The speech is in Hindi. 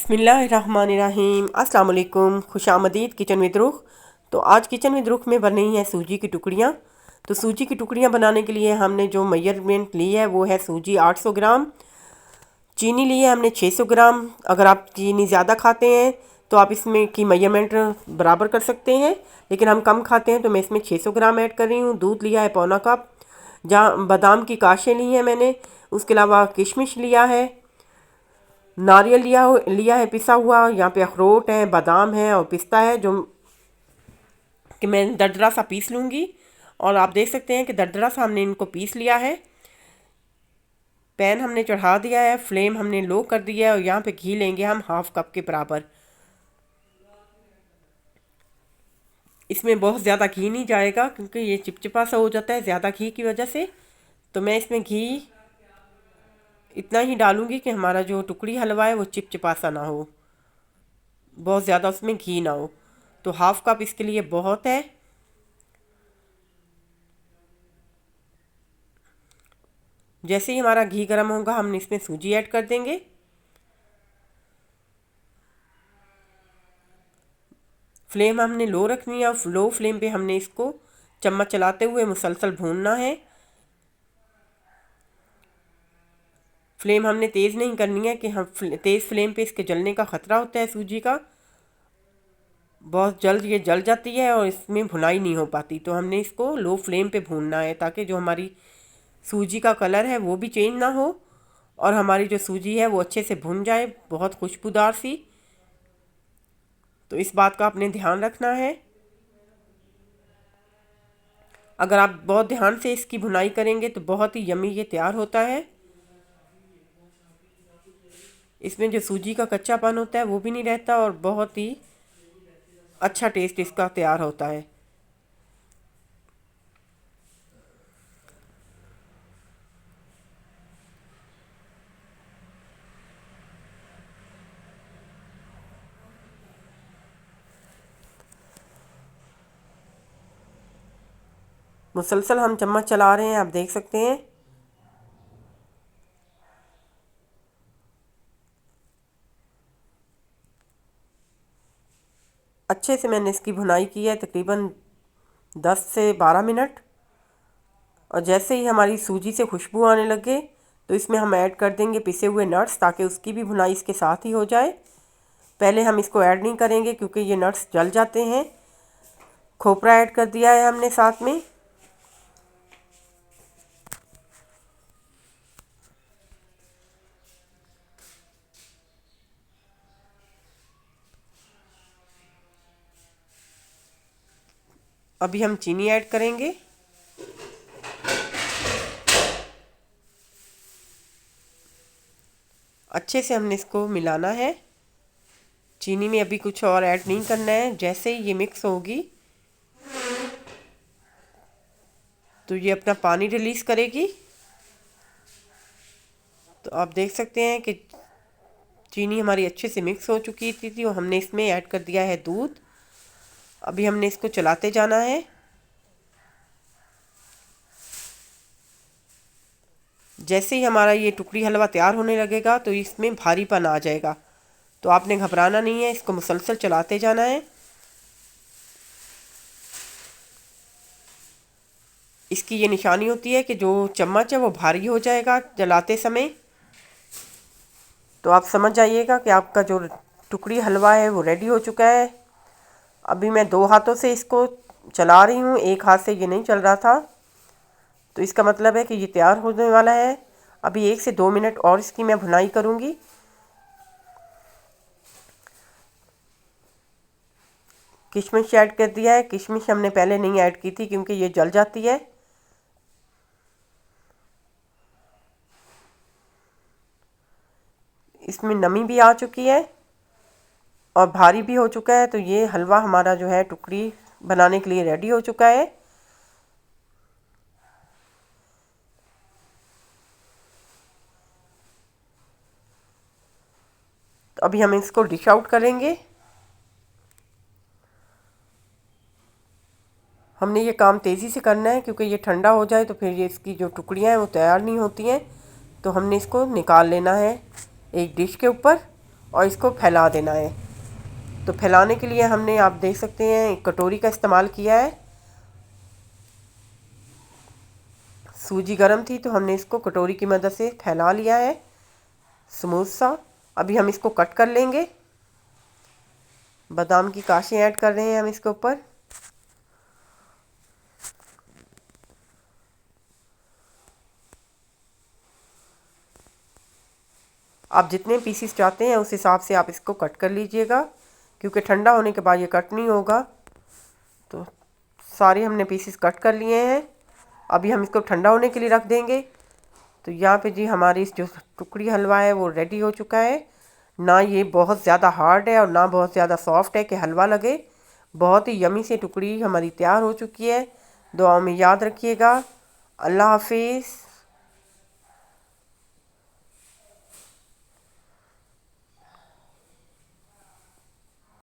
बिस्मिल्लाहिर्रहमानिर्रहीम। अस्सलाम वालेकुम। खुशामदीद किचन विद रुख। तो आज किचन विद रुख में बन रही हैं सूजी की टुकड़ियाँ। तो सूजी की टुकड़ियाँ बनाने के लिए हमने जो मेजरमेंट ली है वो है सूजी 800 ग्राम, चीनी ली है हमने 600 ग्राम। अगर आप चीनी ज़्यादा खाते हैं तो आप इसमें की मेजरमेंट बराबर कर सकते हैं, लेकिन हम कम खाते हैं तो मैं इसमें 600 ग्राम ऐड कर रही हूँ। दूध लिया है पौना कप, जहाँ बादाम की काशें ली हैं मैंने, उसके अलावा किशमिश लिया है, नारियल लिया है पिसा हुआ, यहाँ पे अखरोट है, बादाम है और पिस्ता है जो कि मैं दरदरा सा पीस लूँगी। और आप देख सकते हैं कि दरदरा सा हमने इनको पीस लिया है। पैन हमने चढ़ा दिया है, फ्लेम हमने लो कर दिया है और यहाँ पे घी लेंगे हम हाफ कप के बराबर। इसमें बहुत ज़्यादा घी नहीं जाएगा क्योंकि ये चिपचिपा सा हो जाता है ज़्यादा घी की वजह से। तो मैं इसमें घी इतना ही डालूंगी कि हमारा जो टुकड़ी हलवा है वो चिपचिपा सा ना हो, बहुत ज़्यादा उसमें घी ना हो। तो हाफ कप इसके लिए बहुत है। जैसे ही हमारा घी गर्म होगा हम इसमें सूजी ऐड कर देंगे। फ्लेम हमने लो रखनी है और लो फ्लेम पे हमने इसको चम्मच चलाते हुए मुसलसल भूनना है। फ्लेम हमने तेज़ नहीं करनी है कि हम तेज़ फ्लेम पे इसके जलने का ख़तरा होता है सूजी का, बहुत जल्द ये जल जाती है और इसमें भुनाई नहीं हो पाती। तो हमने इसको लो फ्लेम पे भूनना है ताकि जो हमारी सूजी का कलर है वो भी चेंज ना हो और हमारी जो सूजी है वो अच्छे से भुन जाए, बहुत खुशबूदार सी। तो इस बात का आपने ध्यान रखना है। अगर आप बहुत ध्यान से इसकी भुनाई करेंगे तो बहुत ही यमी ये तैयार होता है। इसमें जो सूजी का कच्चापन होता है वो भी नहीं रहता और बहुत ही अच्छा टेस्ट इसका तैयार होता है। मुसलसल हम चम्मच चला रहे हैं, आप देख सकते हैं। अच्छे से मैंने इसकी भुनाई की है तकरीबन 10 से 12 मिनट। और जैसे ही हमारी सूजी से खुशबू आने लगे तो इसमें हम ऐड कर देंगे पिसे हुए नट्स ताकि उसकी भी भुनाई इसके साथ ही हो जाए। पहले हम इसको ऐड नहीं करेंगे क्योंकि ये नट्स जल जाते हैं। खोपरा ऐड कर दिया है हमने साथ में। अभी हम चीनी ऐड करेंगे। अच्छे से हमने इसको मिलाना है। चीनी में अभी कुछ और ऐड नहीं करना है। जैसे ही ये मिक्स होगी तो ये अपना पानी रिलीज़ करेगी। तो आप देख सकते हैं कि चीनी हमारी अच्छे से मिक्स हो चुकी थी और हमने इसमें ऐड कर दिया है दूध। अभी हमने इसको चलाते जाना है। जैसे ही हमारा ये टुकड़ी हलवा तैयार होने लगेगा तो इसमें भारीपन आ जाएगा। तो आपने घबराना नहीं है, इसको मुसलसल चलाते जाना है। इसकी ये निशानी होती है कि जो चम्मच है वो भारी हो जाएगा जलाते समय। तो आप समझ जाइएगा कि आपका जो टुकड़ी हलवा है वो रेडी हो चुका है। अभी मैं 2 हाथों से इसको चला रही हूँ, एक हाथ से ये नहीं चल रहा था। तो इसका मतलब है कि ये तैयार होने वाला है। अभी 1 से 2 मिनट और इसकी मैं भुनाई करूँगी। किशमिश ऐड कर दिया है। किशमिश हमने पहले नहीं ऐड की थी क्योंकि ये जल जाती है। इसमें नमी भी आ चुकी है और भारी भी हो चुका है। तो ये हलवा हमारा जो है टुकड़ी बनाने के लिए रेडी हो चुका है। तो अभी हम इसको डिश आउट करेंगे। हमने ये काम तेज़ी से करना है क्योंकि ये ठंडा हो जाए तो फिर ये इसकी जो टुकड़ियाँ हैं वो तैयार नहीं होती हैं। तो हमने इसको निकाल लेना है एक डिश के ऊपर और इसको फैला देना है। तो फैलाने के लिए हमने, आप देख सकते हैं, एक कटोरी का इस्तेमाल किया है। सूजी गर्म थी तो हमने इसको कटोरी की मदद से फैला लिया है स्मूथ सा। अभी हम इसको कट कर लेंगे। बादाम की काशें ऐड कर रहे हैं हम इसके ऊपर। आप जितने पीसीस चाहते हैं उस हिसाब से आप इसको कट कर लीजिएगा, क्योंकि ठंडा होने के बाद ये कट नहीं होगा। तो सारे हमने पीसीस कट कर लिए हैं। अभी हम इसको ठंडा होने के लिए रख देंगे। तो यहाँ पे जी हमारी जो टुकड़ी हलवा है वो रेडी हो चुका है। ना ये बहुत ज़्यादा हार्ड है और ना बहुत ज़्यादा सॉफ्ट है कि हलवा लगे। बहुत ही यमी सी टुकड़ी हमारी तैयार हो चुकी है। दुआओं में याद रखिएगा। अल्लाह हाफिज़।